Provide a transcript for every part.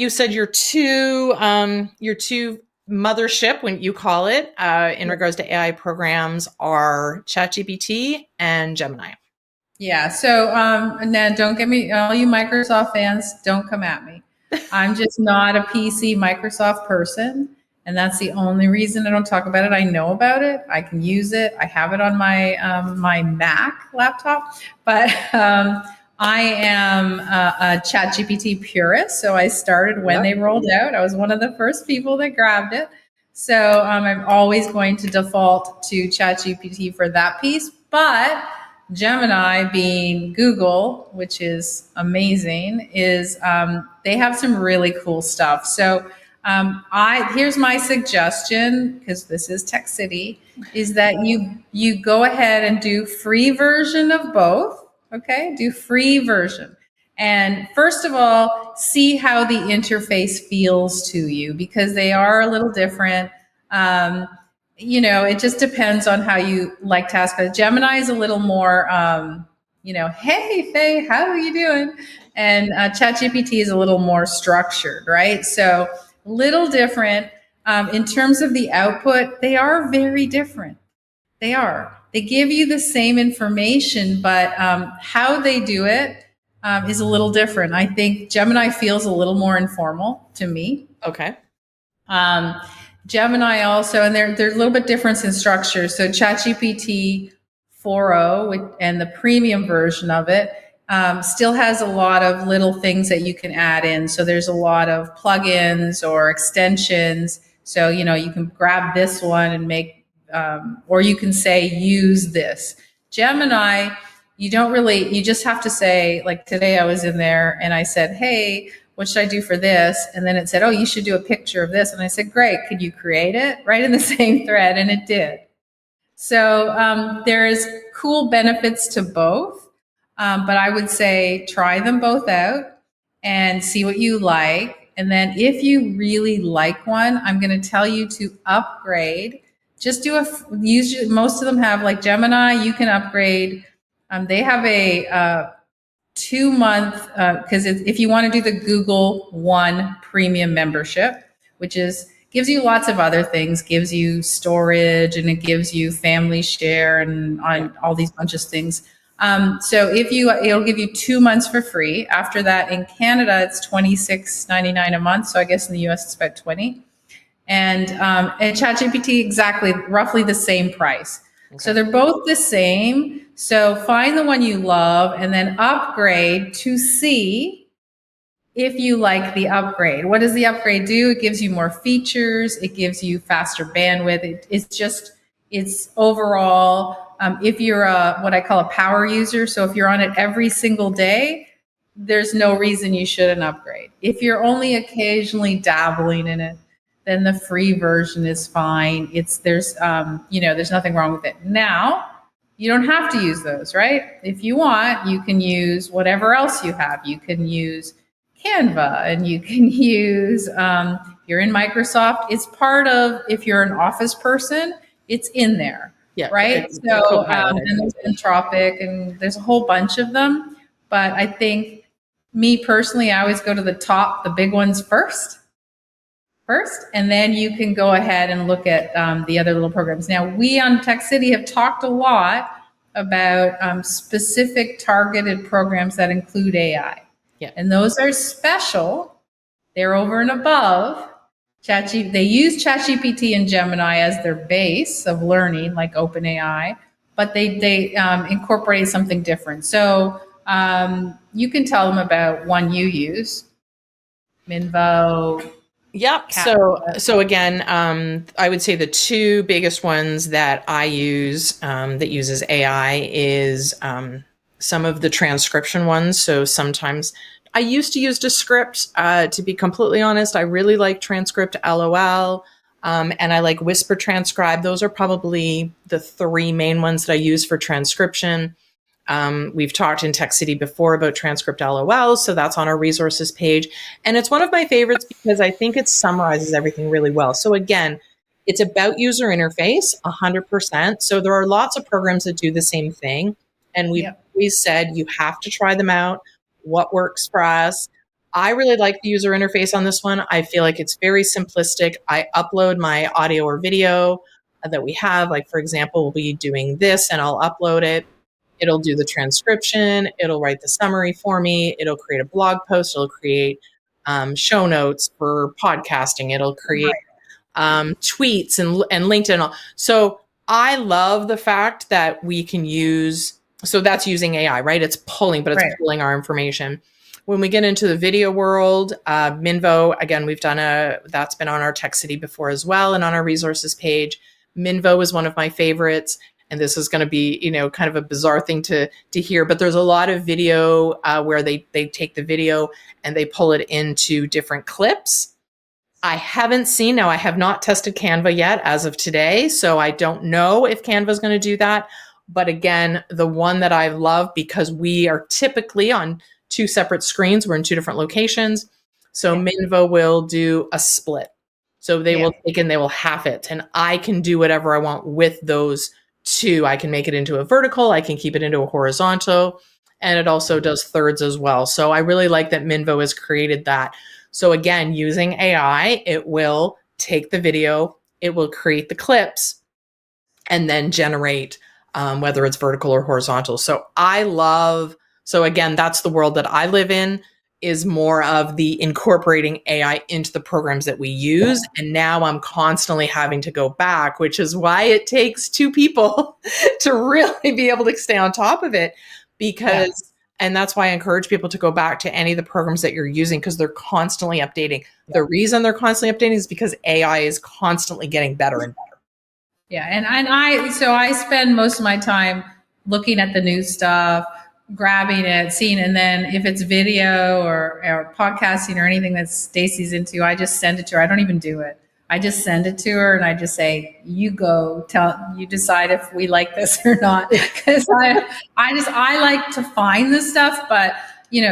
you said your two mothership, when you call it, in regards to AI programs are Chat GPT and Gemini. Yeah. So, now don't get me, all you Microsoft fans, don't come at me. I'm just not a PC Microsoft person. And that's the only reason I don't talk about it. I know about it. I can use it. I have it on my Mac laptop, but, I am a Chat GPT purist. So I started when they rolled out. I was one of the first people that grabbed it. So, I'm always going to default to Chat GPT for that piece, but Gemini, being Google, which is amazing, is they have some really cool stuff. So here's my suggestion, because this is Tech City, is that you go ahead and do free version of both. Okay, do free version. And first of all, see how the interface feels to you, because they are a little different. It just depends on how you like to ask. But Gemini is a little more, hey, Faye, how are you doing? And ChatGPT is a little more structured, right? So little different. In terms of the output, they are very different. They are. They give you the same information, but how they do it is a little different. I think Gemini feels a little more informal to me. Okay. Gemini also, and they're a little bit different in structure. So ChatGPT 4.0 and the premium version of it still has a lot of little things that you can add in. So there's a lot of plugins or extensions. So, you can grab this one and make, or you can say, use this. Gemini, you just have to say, like today I was in there and I said, hey, what should I do for this? And then it said, oh, you should do a picture of this. And I said, great, could you create it? Right in the same thread. And it did. So there's cool benefits to both. But I would say try them both out and see what you like. And then if you really like one, I'm going to tell you to upgrade. Just most of them have, like Gemini, you can upgrade. They have a 2-month, because if you want to do the Google One premium membership, which gives you lots of other things, gives you storage and it gives you family share and on all these bunches of things. So it'll give you 2 months for free. After that, in Canada, it's $26.99 a month. So I guess in the US it's about 20. And ChatGPT, exactly, roughly the same price. Okay. So they're both the same. So find the one you love and then upgrade to see if you like the upgrade. What does the upgrade do? It gives you more features. It gives you faster bandwidth. It's overall, if you're what I call a power user, so if you're on it every single day, there's no reason you shouldn't upgrade. If you're only occasionally dabbling in it, then the free version is fine. There's nothing wrong with it. Now, you don't have to use those, right? If you want, you can use whatever else you have. You can use Canva, and you can use, you're in Microsoft. It's part of, if you're an Office person, it's in there, right? So, and there's Anthropic, and there's a whole bunch of them. But I think, me personally, I always go to the top, the big ones first, and then you can go ahead and look at the other little programs. Now, we on Tech City have talked a lot about specific targeted programs that include AI. Yeah. And those are special. They're over and above ChatGPT. They use ChatGPT and Gemini as their base of learning, like OpenAI, but they incorporate something different. So you can tell them about one you use, Minvo. Yep. So again, I would say the two biggest ones that I use that uses AI is some of the transcription ones. So sometimes I used to use Descript. To be completely honest, I really like Transcript LOL, and I like Whisper Transcribe. Those are probably the three main ones that I use for transcription. We've talked in Tech City before about Transcript LOL, so that's on our resources page. And it's one of my favorites because I think it summarizes everything really well. So again, it's about user interface, 100%. So there are lots of programs that do the same thing. And we've always said you have to try them out. What works for us? I really like the user interface on this one. I feel like it's very simplistic. I upload my audio or video that we have. Like, for example, we'll be doing this and I'll upload it. It'll do the transcription. It'll write the summary for me. It'll create a blog post. It'll create show notes for podcasting. It'll create Right. tweets and LinkedIn. So I love the fact that we can use, so that's using AI, right? It's pulling, but it's Right. pulling our information. When we get into the video world, Minvo, again, that's been on our Tech City before as well and on our resources page. Minvo is one of my favorites. And this is going to be, kind of a bizarre thing to hear, but there's a lot of video where they take the video and they pull it into different clips. I have not tested Canva yet as of today, so I don't know if Canva is going to do that. But again, the one that I love, because we are typically on two separate screens, we're in two different locations. So Minvo will do a split. So they will take and they will half it, and I can do whatever I want with those two. I can make it into a vertical, I can keep it into a horizontal, and it also does thirds as well. So I really like that Minvo has created that. So again, using AI, it will take the video, it will create the clips, and then generate whether it's vertical or horizontal. So again, that's the world that I live in, is more of the incorporating AI into the programs that we use. And now I'm constantly having to go back, which is why it takes two people to really be able to stay on top of it, because and that's why I encourage people to go back to any of the programs that you're using, because they're constantly updating. The reason they're constantly updating is because AI is constantly getting better and better. Yeah, and I spend most of my time looking at the new stuff, grabbing it, seeing, and then if it's video or podcasting or anything that Stacy's into, I just send it to her. I don't even do it. I just send it to her and I just say, "You go, you decide if we like this or not." Because I like to find this stuff, but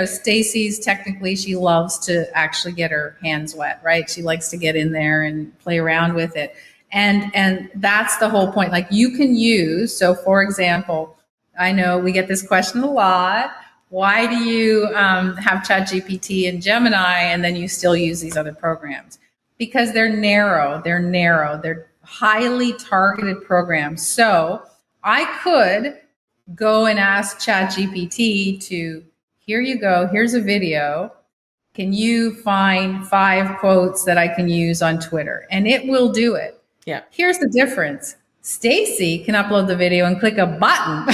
Stacy's technically, she loves to actually get her hands wet, right? She likes to get in there and play around with it. And that's the whole point. Like, you can use, so for example, I know we get this question a lot. Why do you have Chat GPT and Gemini and then you still use these other programs? Because they're narrow. They're highly targeted programs. So I could go and ask Chat GPT to, here you go, here's a video. Can you find 5 quotes that I can use on Twitter? And it will do it. Yeah. Here's the difference. Stacy can upload the video and click a button.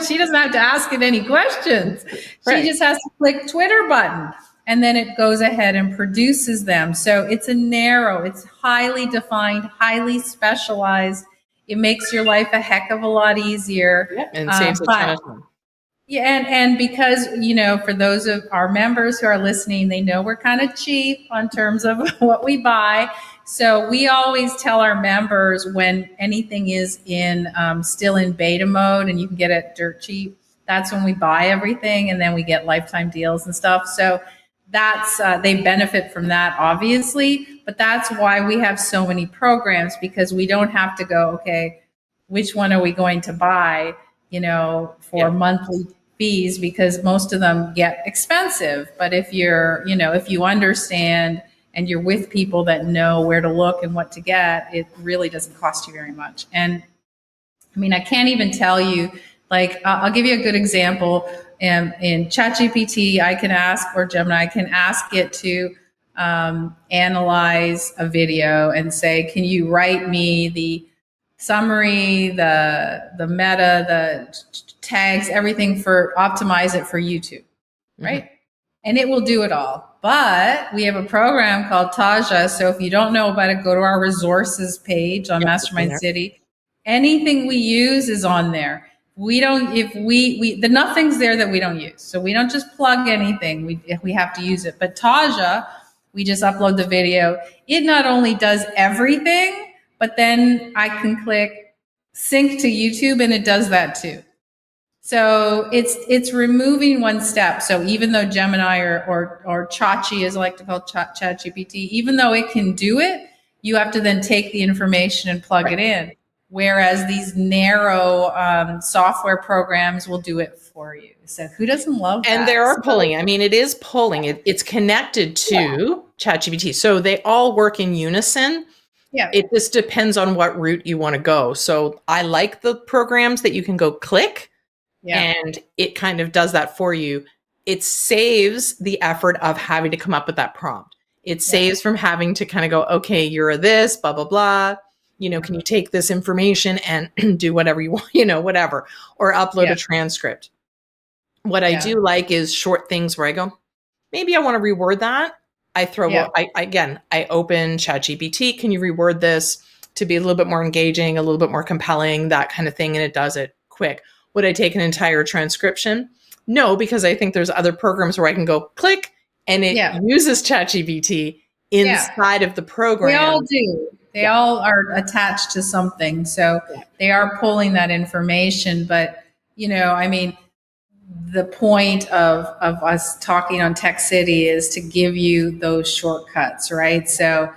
She doesn't have to ask it any questions. Right. She just has to click Twitter button, and then it goes ahead and produces them. So it's it's highly defined, highly specialized. It makes your life a heck of a lot easier. Yeah, and saves a ton of time. Yeah, and because, for those of our members who are listening, they know we're kind of cheap on terms of what we buy. So we always tell our members, when anything is still in beta mode and you can get it dirt cheap, that's when we buy everything, and then we get lifetime deals and stuff. So that's they benefit from that, obviously, but that's why we have so many programs, because we don't have to go, okay, which one are we going to buy? For monthly fees, because most of them get expensive. But if if you understand and you're with people that know where to look and what to get, it really doesn't cost you very much. And I mean, I can't even tell you, like, I'll give you a good example. In ChatGPT, I can ask, or Gemini, I can ask it to analyze a video and say, can you write me the summary, the meta, the tags, everything, optimize it for YouTube, right? Mm-hmm. And it will do it all. But we have a program called Taja. So if you don't know about it, go to our resources page on Mastermind City. Anything we use is on there. Nothing's there that we don't use. So we don't just plug anything. We have to use it. But Taja, we just upload the video. It not only does everything, but then I can click sync to YouTube and it does that too. So it's removing one step. So even though Gemini or Chachi, as I like to call Chat GPT, even though it can do it, you have to then take the information and plug it in. whereas these narrow software programs will do it for you. So who doesn't love And they that? are So, pulling. I mean, it is pulling. It's connected yeah, to ChatGPT. So they all work in unison. yeah, It just depends on what route you want to go. So I like the programs that you can go click yeah, and it kind of does that for you. It saves the effort of having to come up with that prompt. It yeah, saves from having to kind of go, okay, you're a this, blah, blah, blah. yeah, Can you take this information and do whatever you want, whatever, or upload yeah, a transcript. What I yeah, do like is short things where I go, maybe I want to reword that. yeah, I open ChatGPT. Can you reword this to be a little bit more engaging, a little bit more compelling, that kind of thing? And it does it quick. Would I take an entire transcription? No, because I think there's other programs where I can go click and it yeah, uses ChatGPT yeah. inside of the They all program. do. They Yeah. all are attached to something. So Yeah. they are pulling that information. But, I mean, the point of us talking on Tech City is to give you those shortcuts, right? So,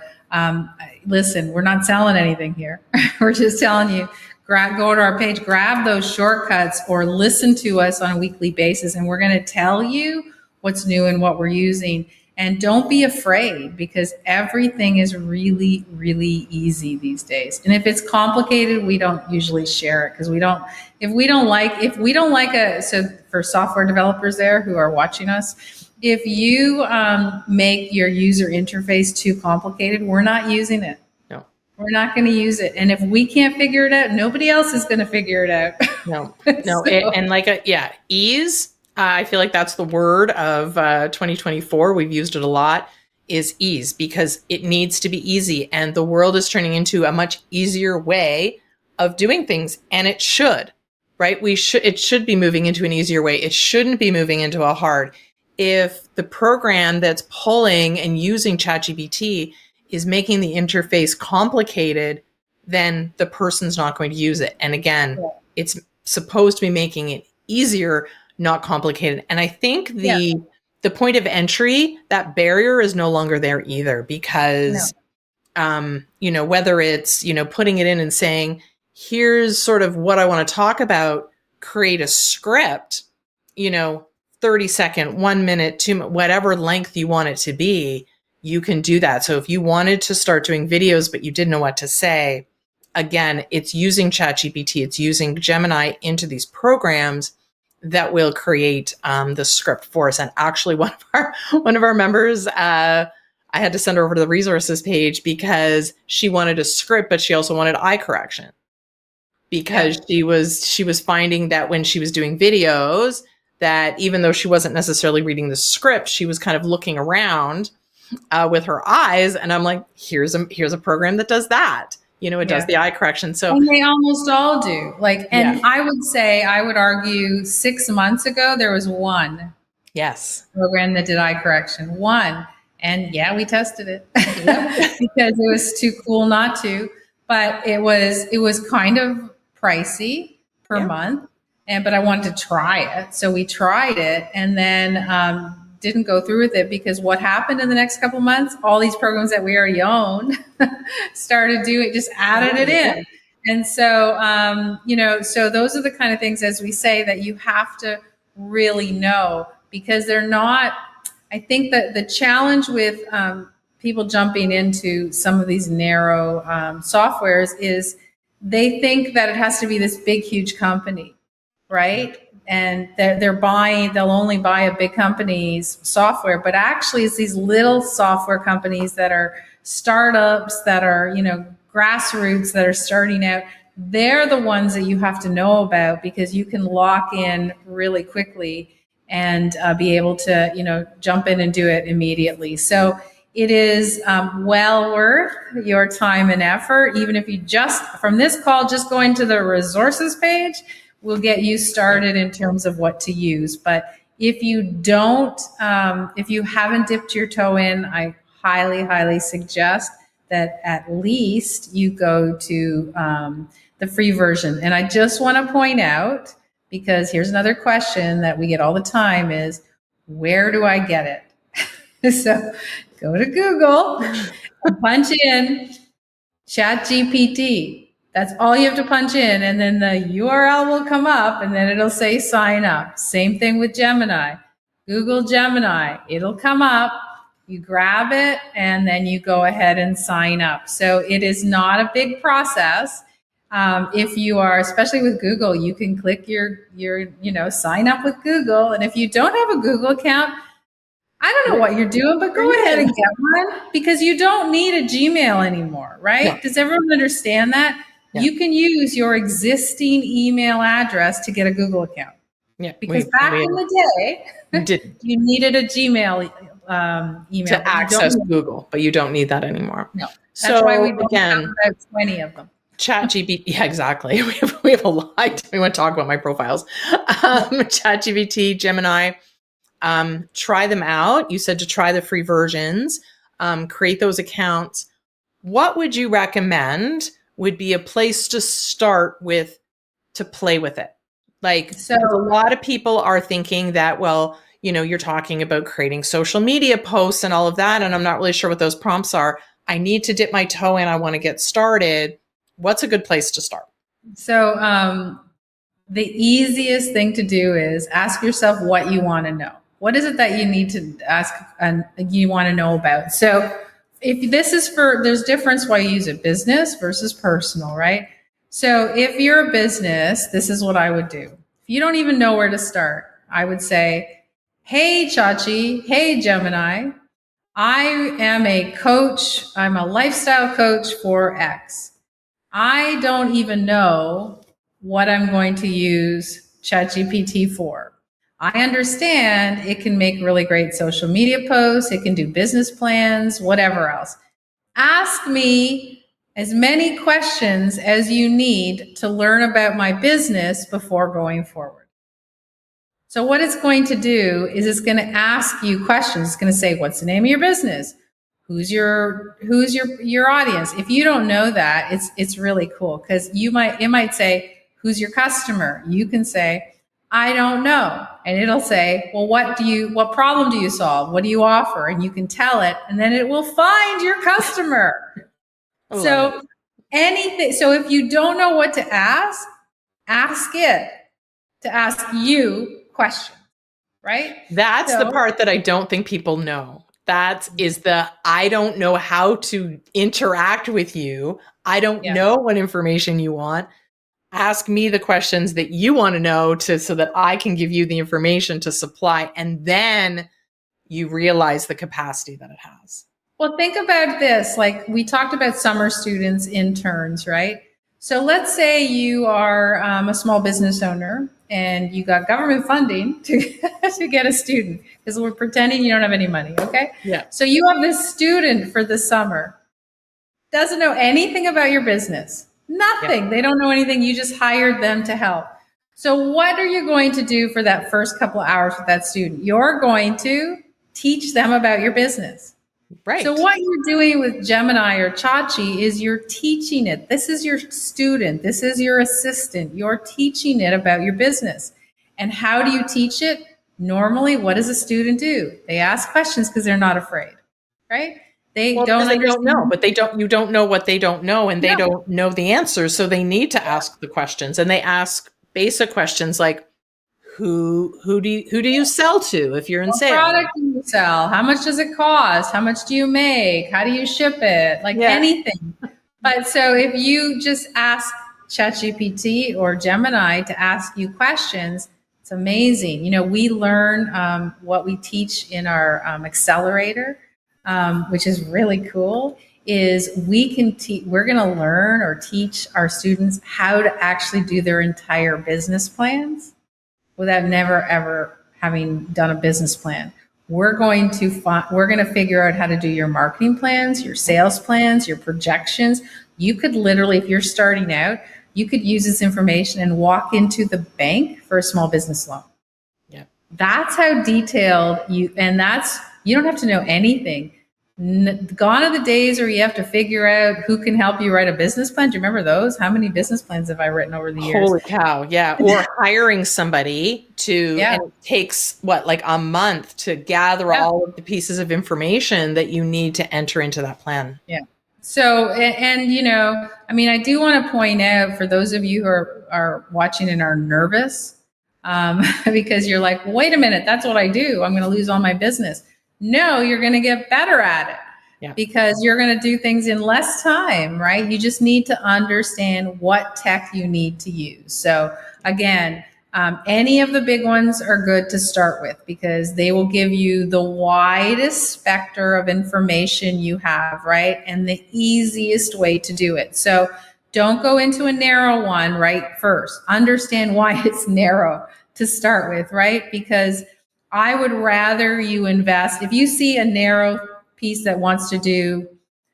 listen, we're not selling anything here. We're just telling you, go to our page, grab those shortcuts, or listen to us on a weekly basis, and we're going to tell you what's new and what we're using. And don't be afraid, because everything is really, really easy these days. And if it's complicated, we don't usually share it, because if we don't like so for software developers there who are watching us, if you make your user interface too complicated, we're not using it. No. We're not going to use it. And if we can't figure it out, nobody else is going to figure it out. No, no, So, and yeah, ease. I feel like that's the word of 2024. We've used it a lot. Is ease, because it needs to be easy, and the world is turning into a much easier way of doing things, and it should, right? It should be moving into an easier way. It shouldn't be moving into a hard. If the program that's pulling and using ChatGPT is making the interface complicated, then the person's not going to use it. And again, it's supposed to be making it easier, not complicated. And I think yeah, the point of entry, that barrier is no longer there either, no, because whether it's putting it in and saying, here's sort of what I want to talk about, create a script, you know 30-second, 1 minute, 2 minute, whatever length you want it to be, you can do that. So if you wanted to start doing videos but you didn't know what to say, again, it's using ChatGPT, it's using Gemini into these programs that will create the script for us. And actually, one of our members, I had to send her over to the resources page because she wanted a script, but she also wanted eye correction, yeah, because she was finding that when she was doing videos, that even though she wasn't necessarily reading the script, she was kind of looking around with her eyes. And I'm like, here's a program that does that. It does yeah. the eye correction. So And they almost all do. yeah, And I would argue 6 months ago, there was one yes, program that did eye correction. One. And yeah, we tested it yep, because it was too cool not to. But it was kind of pricey per yeah, month. But I wanted to try it. So we tried it, and then didn't go through with it, because what happened in the next couple months, all these programs that we already own started doing, just added it in. And so, so those are the kind of things, as we say, that you have to really know, because they're not. I think that the challenge with people jumping into some of these narrow softwares is they think that it has to be this big, huge company, right? And they'll only buy a big company's software, but actually it's these little software companies that are startups, that are, grassroots, that are starting out. They're the ones that you have to know about, because you can lock in really quickly and be able to, jump in and do it immediately. So it is well worth your time and effort. Even if you just, from this call, just going to the resources page will get you started in terms of what to use. But if you don't, if you haven't dipped your toe in, I highly, highly suggest that at least you go to the free version. And I just want to point out, because here's another question that we get all the time, is where do I get it? So go to Google and punch in Chat GPT That's all you have to punch in, and then the URL will come up, and then it'll say sign up. Same thing with Gemini. Google Gemini, it'll come up, you grab it, and then you go ahead and sign up. So it is not a big process. If you are, especially with Google, you can click your sign up with Google, and if you don't have a Google account, I don't know what you're doing, but go ahead and get one, because you don't need a Gmail anymore, right? Yeah. Does everyone understand that? Yeah. You can use your existing email address to get a Google account. Yeah. Because back in the day, you needed a Gmail email to access Google, but you don't need that anymore. No. That's why we don't have about 20 of them. Chat GPT, yeah, exactly. We have a lot. We want to talk about my profiles. Chat GPT, Gemini. Try them out. You said to try the free versions, create those accounts. What would you recommend would be a place to start with to play with it? Like, so a lot of people are thinking that, well, you're talking about creating social media posts and all of that, and I'm not really sure what those prompts are. I need to dip my toe in. I want to get started. What's a good place to start? So, the easiest thing to do is ask yourself what you want to know. What is it that you need to ask and you want to know about? So if this is there's difference why you use it, business versus personal, right? So if you're a business, this is what I would do. If you don't even know where to start, I would say, hey, Chachi, hey, Gemini, I am a coach. I'm a lifestyle coach for X. I don't even know what I'm going to use ChatGPT for. I understand it can make really great social media posts. It can do business plans, whatever else. Ask me as many questions as you need to learn about my business before going forward. So what it's going to do is it's going to ask you questions. It's going to say, what's the name of your business? Who's your audience? If you don't know that, it's really cool, because it might say, who's your customer? You can say, I don't know. And it'll say, well, what problem do you solve? What do you offer? And you can tell it, and then it will find your customer. So anything. So if you don't know what to ask it to ask you questions, right? That's the part that I don't think people know. That is I don't know how to interact with you. I don't know what information you want. Ask me the questions that you want to know so that I can give you the information to supply. And then you realize the capacity that it has. Well, think about this. Like we talked about summer students, interns, right? So let's say you are a small business owner and you got government funding to get a student, because we're pretending you don't have any money, okay? Yeah. So you have this student for the summer, doesn't know anything about your business, nothing. Yeah. They don't know anything. You just hired them to help. So what are you going to do for that first couple of hours with that student? You're going to teach them about your business. Right. So what you're doing with Gemini or Chachi is you're teaching it. This is your student. This is your assistant. You're teaching it about your business. And how do you teach it? Normally, what does a student do? They ask questions because they're not afraid, right? They don't know, but you don't know what they don't know, and they don't know the answers. So they need to ask the questions, and they ask basic questions like, who do you sell to if you're in sales? What product do you sell? How much does it cost? How much do you make? How do you ship it? Like anything. But so if you just ask ChatGPT or Gemini to ask you questions, it's amazing. We learn what we teach in our accelerator, which is really cool, is we're going to learn or teach our students how to actually do their entire business plans without never ever having done a business plan. We're going to figure out how to do your marketing plans, your sales plans, your projections. You could literally, if you're starting out, you could use this information and walk into the bank for a small business loan. Yeah. That's how detailed you don't have to know anything. Gone are the days where you have to figure out who can help you write a business plan. Do you remember those? How many business plans have I written over the years? Holy cow, yeah. Or hiring somebody and it takes like a month to gather all of the pieces of information that you need to enter into that plan. Yeah. So, I mean, I do want to point out for those of you who are watching and are nervous, because you're like, wait a minute, that's what I do. I'm going to lose all my business. No, you're going to get better at it Yeah. because you're going to do things in less time, right? You just need to understand what tech you need to use. So, again, any of the big ones are good to start with because they will give you the widest specter of information you have, right? And the easiest way to do it. So don't go into a narrow one right first. Understand why it's narrow to start with, right? Because I would rather you invest, if you see a narrow piece that wants to do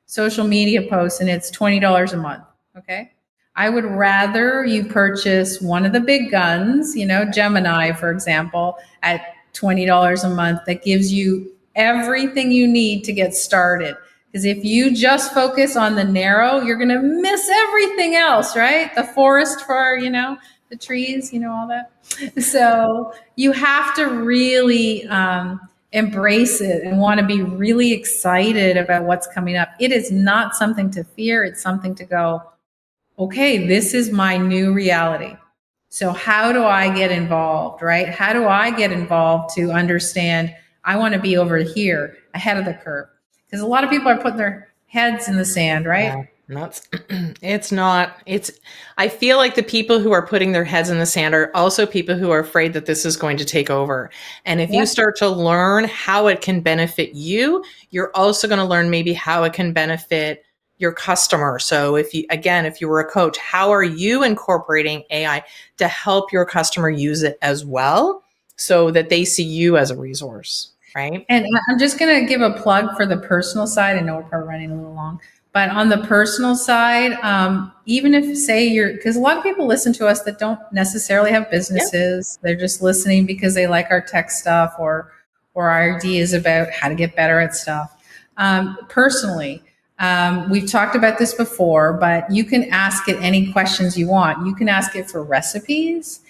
social media posts and it's $20 a month, okay? I would rather you purchase one of the big guns, Gemini, for example, at $20 a month that gives you everything you need to get started. Because if you just focus on the narrow, you're going to miss everything else, right? The forest for, the trees, all that. So you have to really embrace it and want to be really excited about what's coming up. It is not something to fear. It's something to go, okay, this is my new reality. So how do I get involved, right? How do I get involved to understand I want to be over here ahead of the curve? Because a lot of people are putting their heads in the sand, right? Yeah, that's it's not. It's I feel like the people who are putting their heads in the sand are also people who are afraid that this is going to take over. And if you Yeah. start to learn how it can benefit you, you're also going to learn maybe how it can benefit your customer. So if you were a coach, how are you incorporating AI to help your customer use it as well so that they see you as a resource, right? And I'm just going to give a plug for the personal side. I know we're probably running a little long, but on the personal side, even if say because a lot of people listen to us that don't necessarily have Yeah. businesses, they're just listening because they like our tech stuff or our ideas about how to get better at stuff. Personally, we've talked about this before, but you can ask it any questions you want. You can ask it for recipes.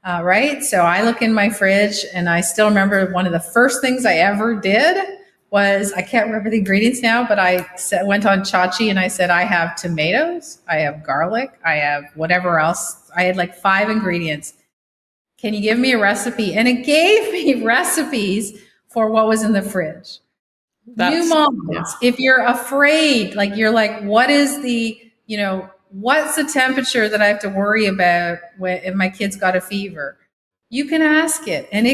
Right. So I look in my fridge and I still remember one of the first things I ever did was I can't remember the ingredients now, but went on Chachi and I said, I have tomatoes, I have garlic, I have whatever else. I had like 5 ingredients. Can you give me a recipe? And it gave me recipes for what was in the fridge. New That's yeah. moms, if you're afraid, like you're like, what's the temperature that I have to worry about if my kid's got a fever? You can ask it, and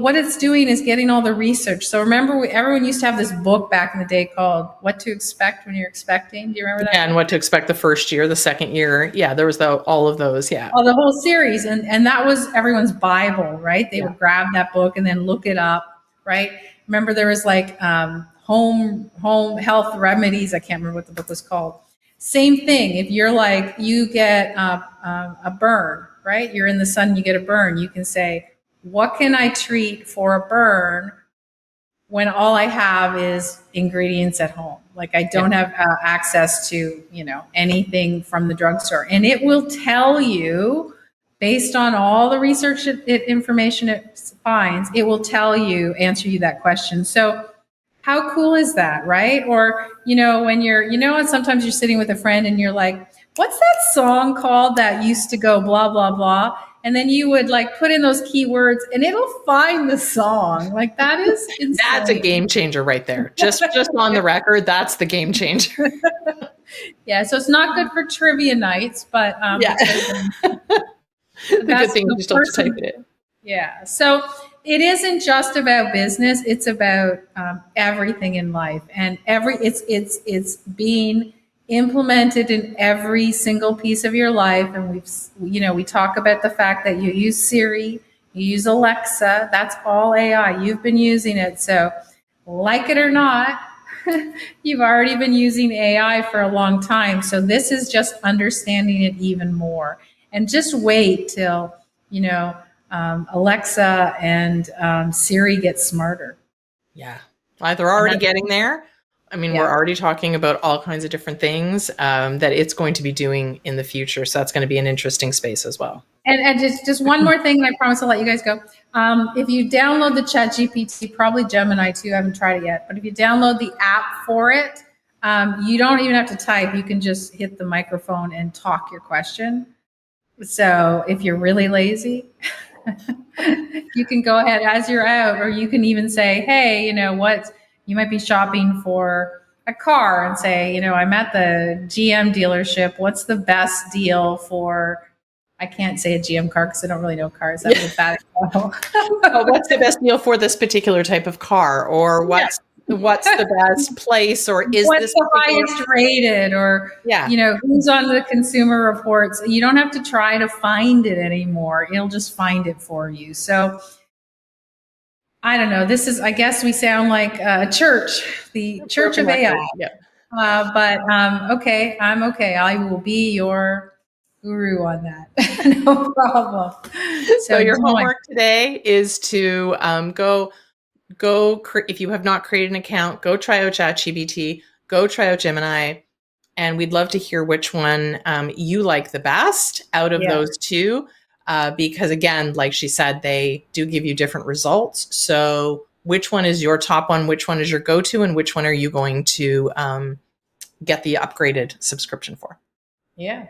what it's doing is getting all the research. So remember, everyone used to have this book back in the day called "What to Expect When You're Expecting." Do you remember that? And what to expect the first year, the second year. Yeah, there was all of those. Yeah. Oh, the whole series, and that was everyone's Bible, right? They Yeah. would grab that book and then look it up, right? Remember, there was like home health remedies. I can't remember what the book was called. Same thing. If you're like you get a burn, right? You're in the sun, you get a burn. You can say, "What can I treat for a burn when all I have is ingredients at home? Like I don't have access to, anything from the drugstore." And it will tell you, based on all the research information it finds, it will answer you that question. So how cool is that, right? Or, when and sometimes you're sitting with a friend and you're like, what's that song called that used to go blah, blah, blah? And then you would like put in those keywords and it'll find the song. Like that is insane. That's a game changer right there. Just on the record, that's the game changer. Yeah, so it's not good for trivia nights, but Yeah. The good thing is you still have to type it in. Yeah. So it isn't just about business. It's about everything in life, and it's being implemented in every single piece of your life. And we talk about the fact that you use Siri, you use Alexa. That's all AI. You've been using it. So like it or not, you've already been using AI for a long time. So this is just understanding it even more. And just wait till, Alexa and Siri get smarter. Yeah. They're already getting there. I mean, Yeah. we're already talking about all kinds of different things that it's going to be doing in the future. So that's going to be an interesting space as well. And just one more thing, and I promise I'll let you guys go. If you download the Chat GPT, probably Gemini too, I haven't tried it yet, but if you download the app for it, You don't even have to type. You can just hit the microphone and talk your question. So if you're really lazy, you can go ahead as you're out, or you can even say, hey, what, you might be shopping for a car and say, I'm at the GM dealership. What's the best deal for, I can't say a GM car because I don't really know cars. That was a bad example. Oh, what's the best deal for this particular type of car, or Yeah. what's the best place, or is What's this the particular? highest rated, or Yeah. who's on the consumer reports. You don't have to try to find it anymore. It'll just find it for you. So I don't know. This is, I guess we sound like a church, the church Broken of AI. record. Yeah. But okay, I'm okay. I will be your guru on that. No problem. So So your join. homework today is to if you have not created an account, go try out ChatGPT, go try out Gemini, and we'd love to hear which one you like the best out of Yeah. those two, because again, like she said, they do give you different results. So which one is your top one? Which one is your go-to? And which one are you going to get the upgraded subscription for? Yeah.